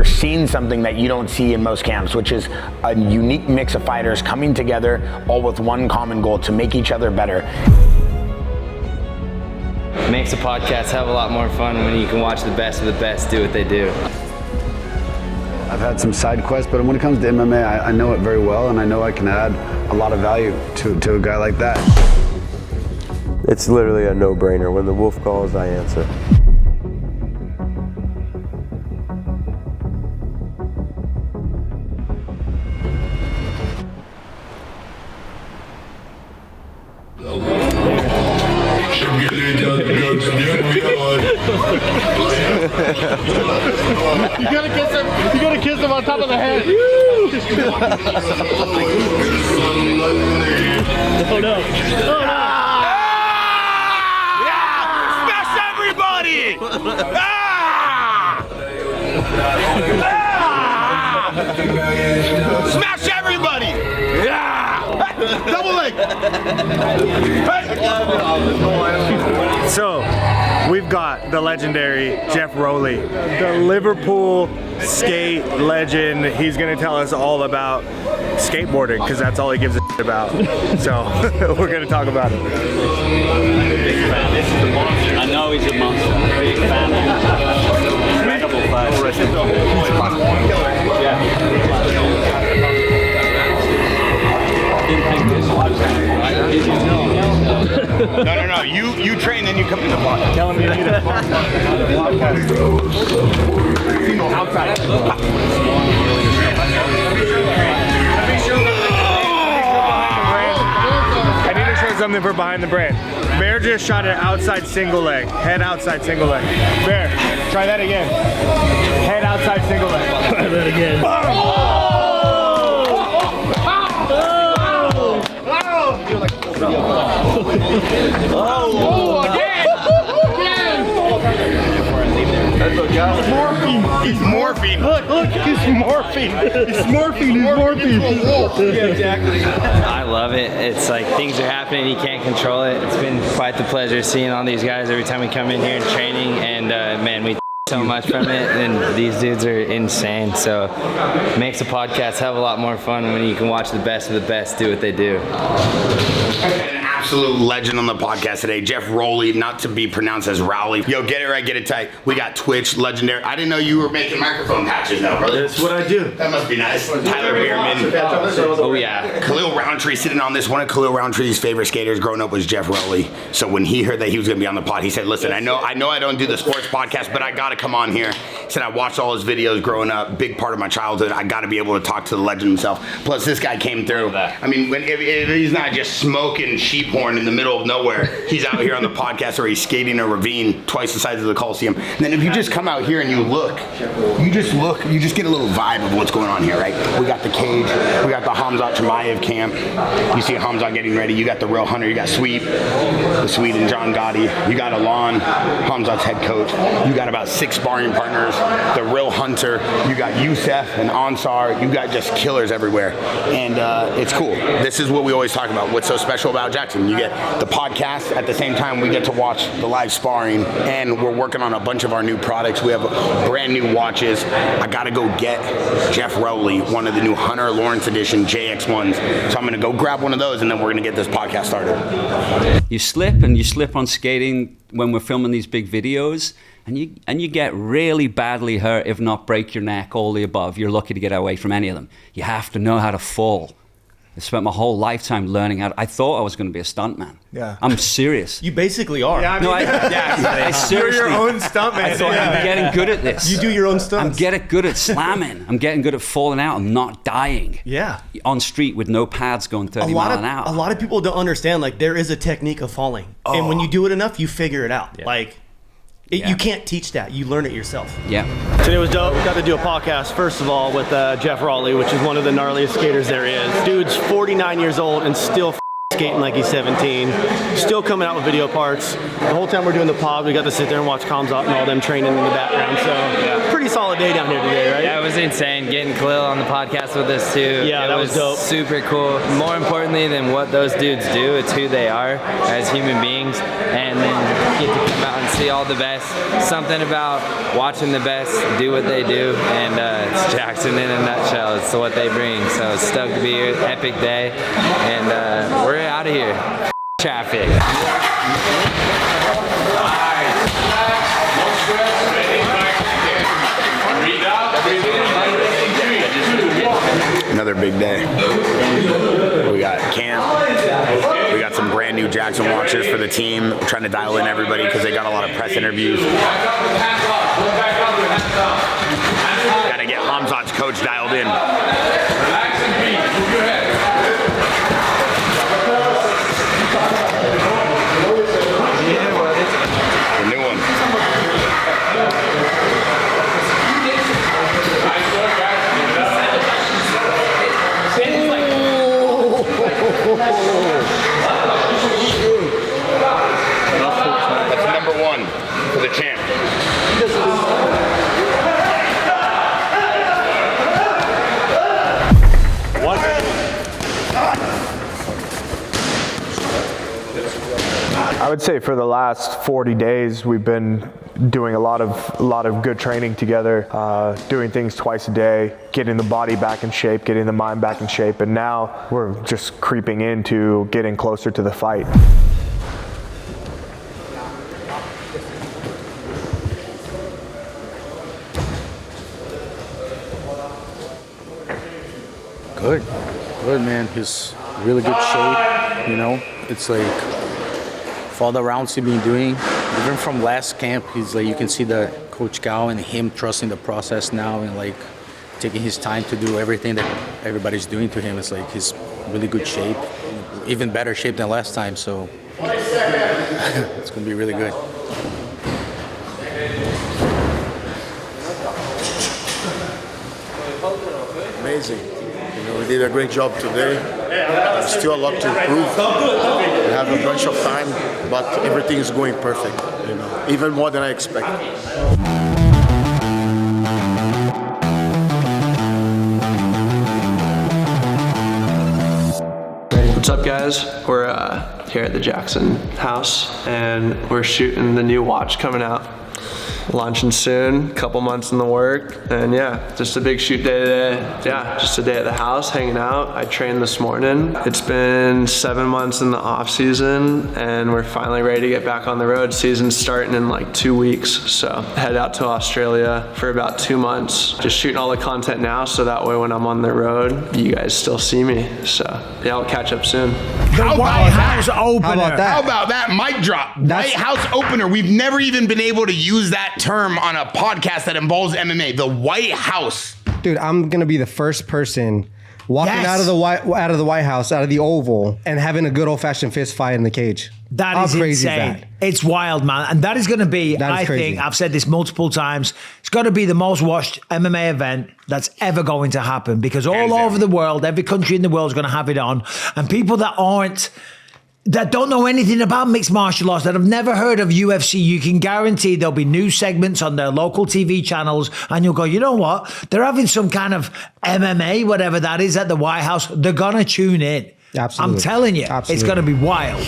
you're seeing something that you don't see in most camps, which is a unique mix of fighters coming together, all with one common goal, to make each other better. Makes a podcast have a lot more fun when you can watch the best of the best do what they do. I've had some side quests, but when it comes to MMA, I know it very well, and I know I can add a lot of value to a guy like that. It's literally a no-brainer. When the wolf calls, I answer. You gotta kiss him on top of the head. Oh no. Oh no. Yeah! Smash everybody! Smash everybody! Yeah! Double leg! So, we've got the legendary Geoff Rowley, the Liverpool skate legend. He's gonna tell us all about skateboarding, because that's all he gives a shit about. So, we're gonna talk about it. Big fan. This is the monster. I know he's a monster. Big fan. Incredible person. Yeah. No. You train, then you come to the podcast. Tell him you need a podcast. Outside. I need to show something for behind the brand. Bear just shot an outside single leg. Head outside single leg. Bear, try that again. Head outside single leg. Try that again. Oh, again! He's morphine. Look, he's morphine. He's morphine. Yeah, exactly. I love it. It's like things are happening, you can't control it. It's been quite the pleasure seeing all these guys every time we come in here and training, and man, we so much from it, and these dudes are insane. So it makes a podcast have a lot more fun when you can watch the best of the best do what they do. Absolute legend on the podcast today, Geoff Rowley, not to be pronounced as Rowley. Yo, get it right, get it tight. We got Twitch, legendary. I didn't know you were making microphone patches now, brother. That's what I do. That must be nice. Tyler Bierman. Oh yeah. Khalil Roundtree sitting on this. One of Khalil Roundtree's favorite skaters growing up was Geoff Rowley. So when he heard that he was going to be on the pod, he said, listen, I know I don't do the sports podcast, but I got to come on here. He said, I watched all his videos growing up, big part of my childhood. I got to be able to talk to the legend himself. Plus, this guy came through. I mean, if he's not just smoking sheep horn in the middle of nowhere, he's out here on the podcast, or he's skating a ravine twice the size of the Coliseum. And then if you just come out here and you just get a little vibe of what's going on here, right? We got the cage, we got the Khamzat Chimaev camp. You see Khamzat getting ready. You got the real hunter. You got the Swede and John Gotti. You got Alon, Khamzat's head coach. You got about 6 sparring partners. The real hunter. You got Youssef and Ansar. You got just killers everywhere, and it's cool. This is what we always talk about. What's so special about Jaxxon? You get the podcast at the same time we get to watch the live sparring, and we're working on a bunch of our new products. We have brand new watches. I gotta go get Geoff Rowley one of the new Hunter Lawrence edition JX1s, so I'm gonna go grab one of those, and then we're gonna get this podcast started. You slip on skating when we're filming these big videos, and you get really badly hurt, if not break your neck, all the above. You're lucky to get away from any of them. You have to know how to fall. I spent my whole lifetime learning how to, I thought I was going to be a stuntman. Yeah. I'm serious. You basically are. Yeah, I seriously. You're your own stuntman. I thought, I'm getting good at this. You do your own stunts. I'm getting good at slamming. I'm getting good at falling out and not dying. Yeah. On street with no pads going 30 miles an hour. A lot of people don't understand, like, there is a technique of falling. Oh. And when you do it enough, you figure it out. Yeah. Like, you can't teach that. You learn it yourself. Yeah. Today was dope. We got to do a podcast, first of all, with Geoff Rowley, which is one of the gnarliest skaters there is. Dude's 49 years old and still skating like he's 17, still coming out with video parts. The whole time we're doing the pod, we got to sit there and watch Khamzat and all them training in the background. So pretty solid day down here today, right? Yeah, it was insane getting Khalil on the podcast with us too. Yeah, that was dope. Super cool. More importantly than what those dudes do, it's who they are as human beings, and then get to come out and see all the best. Something about watching the best do what they do, and it's Jaxxon in a nutshell. It's what they bring. So stoked to be here. Epic day, and we're out of here. Traffic. Another big day. We got camp. We got some brand new Jaxxon watchers for the team. We're trying to dial in everybody because they got a lot of press interviews. Got to get Khamzat's coach dialed in. The new one. That's number one for the champ. I would say for the last 40 days, we've been doing a lot of good training together, doing things twice a day, getting the body back in shape, getting the mind back in shape, and now we're just creeping into getting closer to the fight. Good man. He's really good shape, you know. It's like for all the rounds he's been doing, even from last camp, he's like, you can see the Coach Gal and him trusting the process now and like taking his time to do everything that everybody's doing to him. It's like he's really good shape, even better shape than last time. So it's gonna be really good. Amazing. You know, we did a great job today. There's still a lot to improve. We have a bunch of time, but everything is going perfect. You know, even more than I expected. What's up, guys? We're here at the Jaxxon house, and we're shooting the new watch coming out. Launching soon, couple months in the work, and yeah, just a big shoot day today. Yeah, just a day at the house, hanging out. I trained this morning. It's been 7 months in the off season, and we're finally ready to get back on the road. Season's starting in like 2 weeks, so head out to Australia for about 2 months. Just shooting all the content now, so that way when I'm on the road, you guys still see me. So yeah, I'll catch up soon. The White House opener. How about that? How about that? Mic drop. White House opener. We've never even been able to use that term on a podcast that involves MMA. The White House. Dude, I'm gonna be the first person walking out of the White House, out of the Oval, and having a good old-fashioned fist fight in the cage. That is insane. It's wild, man. And that is going to be, I think, I've said this multiple times, it's got to be the most watched MMA event that's ever going to happen, because all over the world, every country in the world is going to have it on. And people that don't know anything about mixed martial arts, that have never heard of UFC, you can guarantee there'll be new segments on their local TV channels, and you'll go, you know what? They're having some kind of MMA, whatever that is, at the White House. They're going to tune in. Absolutely. I'm telling you, It's going to be wild.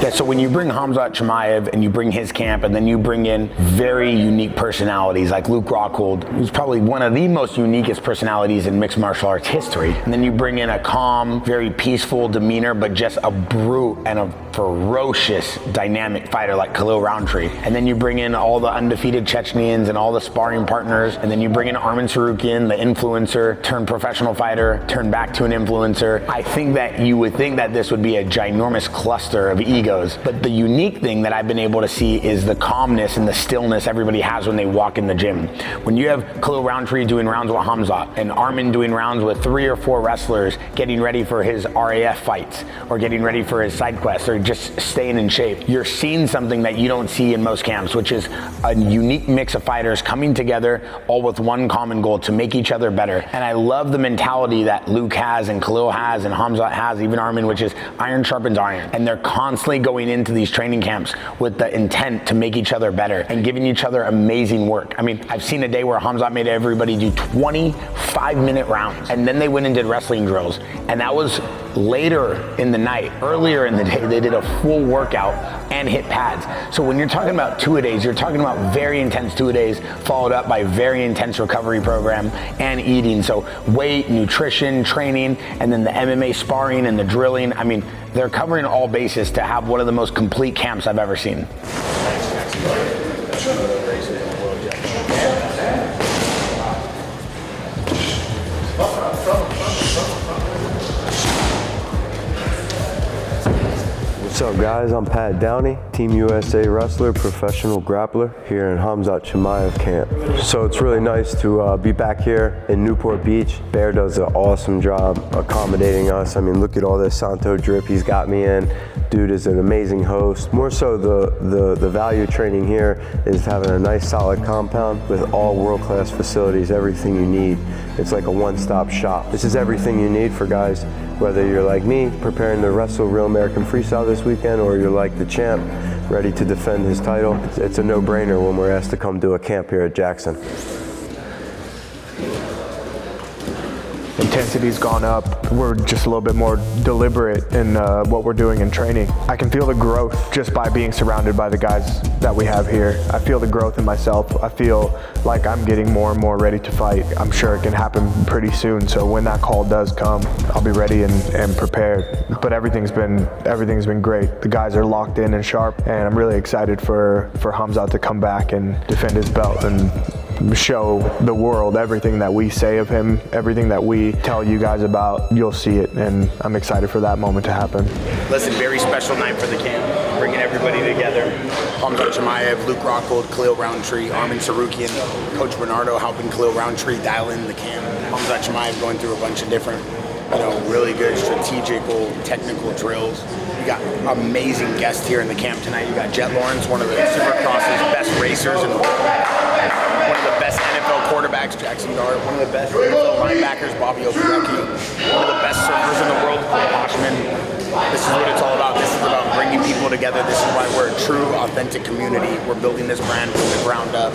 Yeah, so when you bring Khamzat Chimaev and you bring his camp, and then you bring in very unique personalities like Luke Rockhold, who's probably one of the most uniquest personalities in mixed martial arts history, and then you bring in a calm, very peaceful demeanor, but just a brute and a ferocious, dynamic fighter like Khalil Roundtree, and then you bring in all the undefeated Chechens and all the sparring partners, and then you bring in Arman Tsarukyan, the influencer turned professional fighter, turned back to an influencer. I think that you would think that this would be a ginormous cluster of egos videos. But the unique thing that I've been able to see is the calmness and the stillness everybody has when they walk in the gym. When you have Khalil Roundtree doing rounds with Khamzat and Arman doing rounds with 3 or 4 wrestlers getting ready for his RAF fights or getting ready for his side quests or just staying in shape, you're seeing something that you don't see in most camps, which is a unique mix of fighters coming together all with one common goal, to make each other better. And I love the mentality that Luke has and Khalil has and Khamzat has, even Arman, which is iron sharpens iron. And they're constantly going into these training camps with the intent to make each other better and giving each other amazing work. I mean, I've seen a day where Khamzat made everybody do 25-minute rounds, and then they went and did wrestling drills. And that was later in the night. Earlier in the day, they did a full workout and hit pads. So when you're talking about 2-a-days, you're talking about very intense 2-a-days followed up by very intense recovery program and eating. So weight, nutrition, training, and then the MMA sparring and the drilling. I mean, they're covering all bases to have one of the most complete camps I've ever seen. What's up, guys? I'm Pat Downey, Team USA wrestler, professional grappler here in Khamzat Chimaev camp. So it's really nice to be back here in Newport Beach. Bear does an awesome job accommodating us. I mean, look at all this Santo drip he's got me in. Dude is an amazing host. More so, the value training here is having a nice solid compound with all world-class facilities, everything you need. It's like a one-stop shop. This is everything you need for guys, whether you're like me, preparing to wrestle Real American Freestyle this weekend, or you're like the champ, ready to defend his title. It's a no-brainer when we're asked to come do a camp here at Jaxxon. Intensity's gone up. We're just a little bit more deliberate in what we're doing in training. I can feel the growth just by being surrounded by the guys that we have here. I feel the growth in myself. I feel like I'm getting more and more ready to fight. I'm sure it can happen pretty soon, so when that call does come, I'll be ready and prepared. But everything's been great. The guys are locked in and sharp, and I'm really excited for Khamzat to come back and defend his belt and show the world everything that we say of him, everything that we tell you guys about. You'll see it, and I'm excited for that moment to happen. Listen, very special night for the camp, bringing everybody together. Khamzat Chimaev, Luke Rockhold, Khalil Roundtree, Arman Tsarukyan, Coach Bernardo helping Khalil Roundtree dial in the camp. Khamzat Chimaev going through a bunch of different, really good strategical, technical drills. You got amazing guests here in the camp tonight. You got Jet Lawrence, one of the Supercross's best racers in the world. One of the best NFL quarterbacks, Jaxxon. One of the best NFL linebackers, Bobby Okereke. One of the best surfers in the world, Hoshman. This is what it's all about. This is about bringing people together. This is why we're a true, authentic community. We're building this brand from the ground up.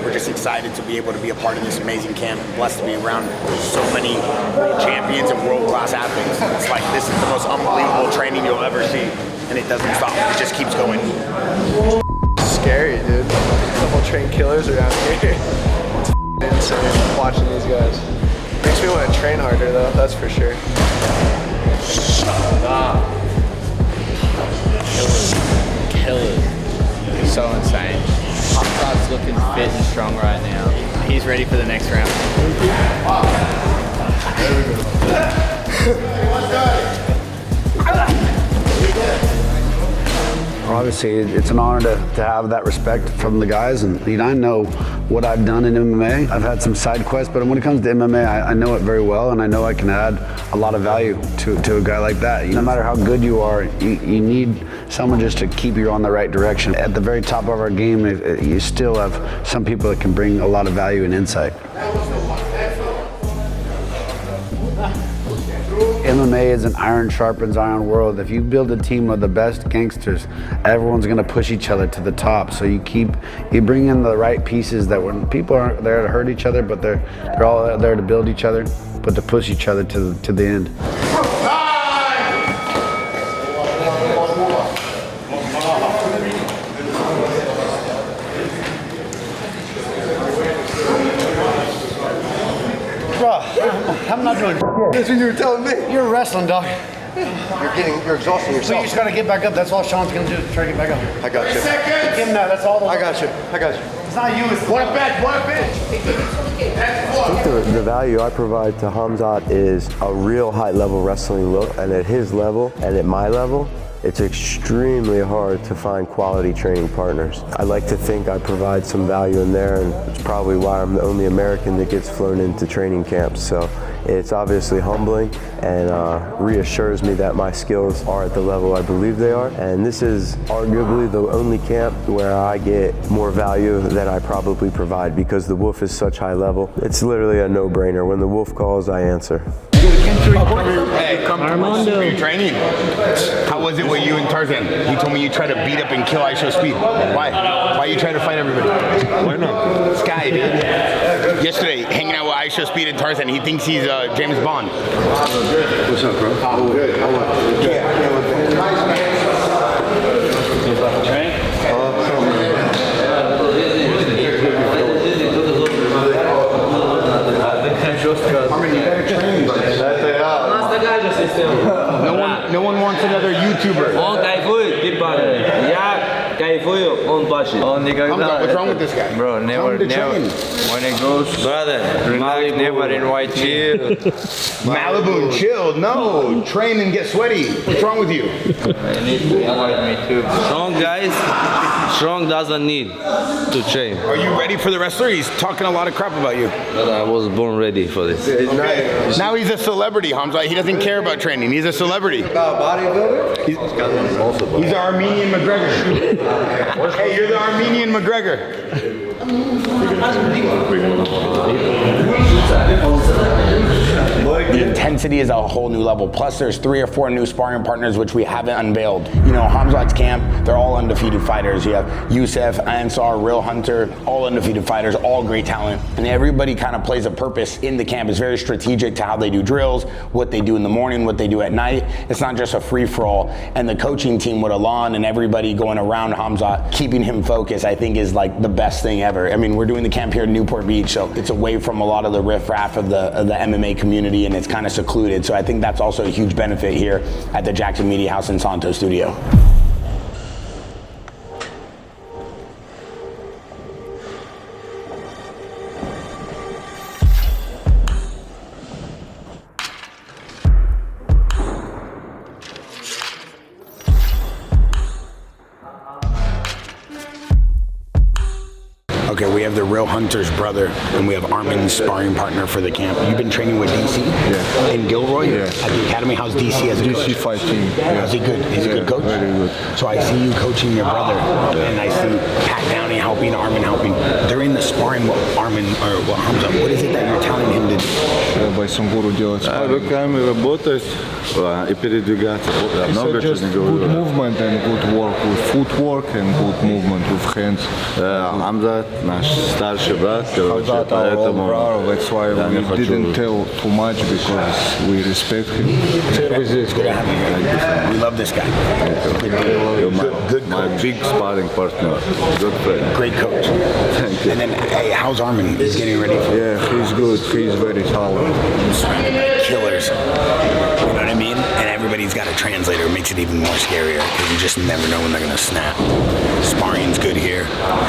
We're just excited to be able to be a part of this amazing camp. Blessed to be around so many world champions and world-class athletes. It's like this is the most unbelievable training you'll ever see, and it doesn't stop. It just keeps going. Scary, dude. A couple trained killers around here. It's insane watching these guys. Makes me want to train harder though, that's for sure. Kill it. It's so insane. Khamzat's looking fit and strong right now. He's ready for the next round. Obviously, it's an honor to have that respect from the guys, and I know what I've done in MMA. I've had some side quests, but when it comes to MMA, I know it very well, and I know I can add a lot of value to a guy like that. No matter how good you are, you need someone just to keep you on the right direction. At the very top of our game, you still have some people that can bring a lot of value and insight. MMA is an iron sharpens iron world. If you build a team of the best gangsters, everyone's gonna push each other to the top. So you bring in the right pieces that when people aren't there to hurt each other, but they're all there to build each other, but to push each other to the end. I'm not doing That's what you were telling me. You're wrestling, dog. You're exhausting yourself. So you just gotta get back up. That's all Sean's gonna do to try to get back up. I got you. Give him that. That's all. I got you. It's not you. It's one bench. I think the value I provide to Khamzat is a real high-level wrestling look, and at his level and at my level, it's extremely hard to find quality training partners. I like to think I provide some value in there, and it's probably why I'm the only American that gets flown into training camps. So it's obviously humbling and reassures me that my skills are at the level I believe they are. And this is arguably the only camp where I get more value than I probably provide, because the Wolf is such high level. It's literally a no-brainer. When the Wolf calls, I answer. Hey, Armando. You're training. How was it with you and Tarzan? He told me you try to beat up and kill ISO Speed. Why? Why you try to fight everybody? Why not? This guy, dude. Yesterday, hanging out with ISO Speed and Tarzan, he thinks he's James Bond. What's up, bro? Oh, good. How was it? No one wants another YouTuber. Он кайфует, типа, я кайфую, он плачет. Он никогда... What's wrong with this guy? Bro, never, when it goes, brother, Malibu never invite you. Malibu and chill. No, train and get sweaty. What's wrong with you? I need to invite me too. Strong doesn't need to train. Are you ready for the wrestler? He's talking a lot of crap about you. But I was born ready for this. Okay. Now he's a celebrity, Khamzat. He doesn't care about training. He's a celebrity. About bodybuilder? He's the Armenian McGregor. Hey, you're the Armenian McGregor. The intensity is a whole new level. Plus, there's 3 or 4 new sparring partners which we haven't unveiled. You know, Khamzat's camp, they're all undefeated fighters. You have Youssef, Ansar, Real Hunter, all undefeated fighters, all great talent. And everybody kind of plays a purpose in the camp. It's very strategic to how they do drills, what they do in the morning, what they do at night. It's not just a free-for-all. And the coaching team with Alon and everybody going around Khamzat, keeping him focused, I think is like the best thing ever. I mean, we're doing the camp here in Newport Beach, so it's away from a lot of the riff-raff of the MMA community, and it's kind of secluded. So I think that's also a huge benefit here at the Jaxxon Media House in Santo Studio. Okay, we have the Real Hunter's brother, and we have Arman's sparring partner for the camp. You've been training with DC? Yeah. In Gilroy? Yeah. At the academy? How's DC as a coach? DC fighting. Yeah. Is he good? He's a good coach? Very good. So I see you coaching your brother, and I see Pat Downey helping, Arman helping. They're in the sparring with Arman, or what, Khamzat, what is it that you're telling him to do? Байсонгуру делать спарринг. Руками работать и передвигаться. Много чего не говорю. Good movement and good work with footwork and good movement with hands. Khamzat, наш старший брат, короче, поэтому that's why we didn't tell too much, because we respect him. It's good to have you here. We love this guy. Good my big sparring partner. Good friend. Great coach. Thank you. And then, hey, how's Arman? He's getting ready for Yeah, he's good. He's very solid. killers. You know what I mean? And everybody's got a translator. It makes it even more scarier because you just never know when they're going to snap. Sparring's good here.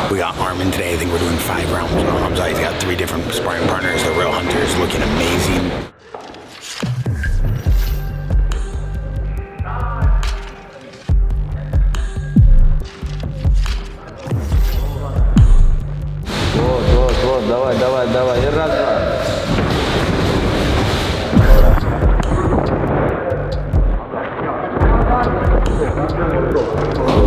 We got Arman today. I think we're doing 5 rounds with Khamzat. He's got 3 different sparring partners. The Real Hunter's looking amazing. Давай, и раз, два.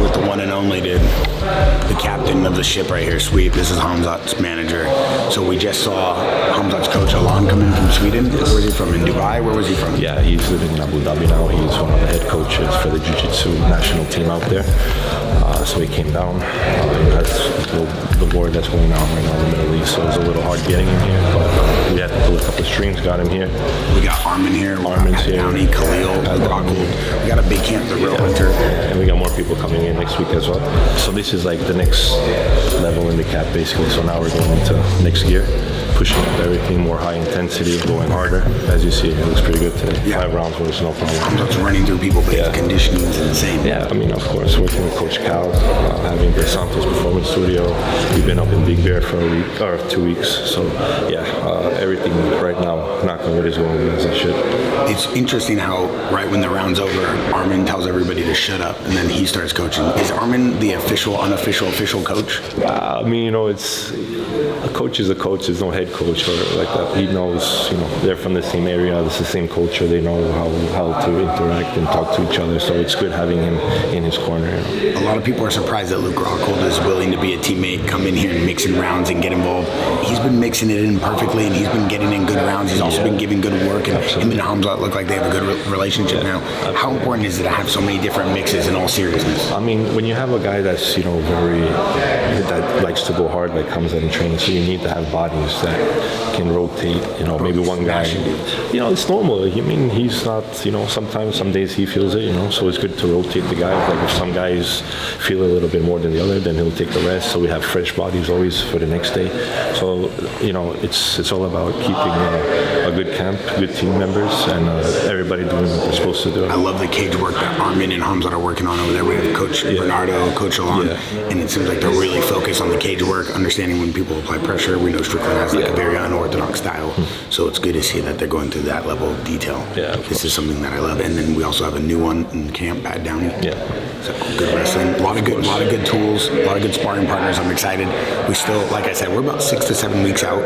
With the one and only, dude. The captain of the ship right here, Sweep. This is Khamzat's manager. So we just saw Khamzat's coach Alon come in from Sweden. Where's he from? In Dubai? Where was he from? Yeah, he's living in Abu Dhabi now. He's one of the head coaches for the Jiu-Jitsu national team out there. So he came down. That's the war that's going on right now in the Middle East. So it was a little hard getting him here, but we had to pull a couple of strings, got him here. We got Arman here. Arman's here. Downey, Khalil, Rockwood. We got a big camp, the Real Hunter. And we got more people coming in next week as well. So this is like the next level in the cap basically. So now we're going into next gear, pushing up everything, more high intensity, going harder. As you see, it looks pretty good today. 5 rounds was no problem. I'm just running through people, but his conditioning is insane. Yeah, I mean, of course, working with Coach Cal, having the Santos Performance Studio. We've been up in Big Bear for a week or 2 weeks. So yeah, everything right now, knock on wood, is going as it should. It's interesting how right when the round's over, Arman tells everybody to shut up, and then he starts coaching. Is Arman the official, unofficial, official coach? I mean, you know, it's a coach is a coach. There's no head coach or like that. He knows, you know, they're from the same area. It's the same culture. They know how to interact and talk to each other. So it's good having him in his corner. You know? A lot of people are surprised that Luke Rockhold is willing to be a teammate, come in here and mix in rounds and get involved. He's been mixing it in perfectly, and he's been getting in good rounds. He's also been giving good work, and him and Khamzat look like they have a good relationship now. Absolutely. How important is it to have so many different mixes in all seriousness? I mean, when you have a guy that's, you know, that likes to go hard, like Khamzat in training, so you need to have bodies that can rotate. You know, maybe one guy. You know, it's normal. I mean, he's not. You know, sometimes, some days he feels it. You know, so it's good to rotate the guys. Like if some guys feel a little bit more than the other, then he'll take the rest. So we have fresh bodies always for the next day. So you know, it's all about keeping a good camp, good team members, and everybody doing what they're supposed to do. I love the cage work that Arman and Khamzat are working on over there. We have Coach Bernardo, Coach Alon, and it seems like they're really focused on the cage work, understanding when people apply pressure. We know Strickland has like a very unorthodox style, so it's good to see that they're going through that level of detail. Yeah, this is something that I love. And then we also have a new one in camp, Pat Downey. So good wrestling, a lot of good tools, a lot of good sparring partners. I'm excited. We still, like I said, we're about 6 to 7 weeks out.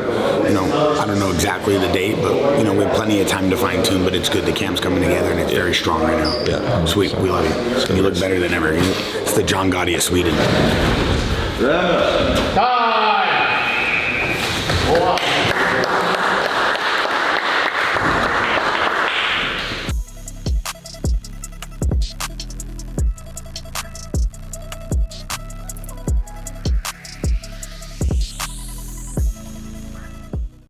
You know, I don't know exactly the date, but you know, we have plenty of time to fine tune. But it's good. The camp's coming together, and it's very strong right now. Yeah, sweet. We love you. You look better than ever. It's the John Gotti of Sweden.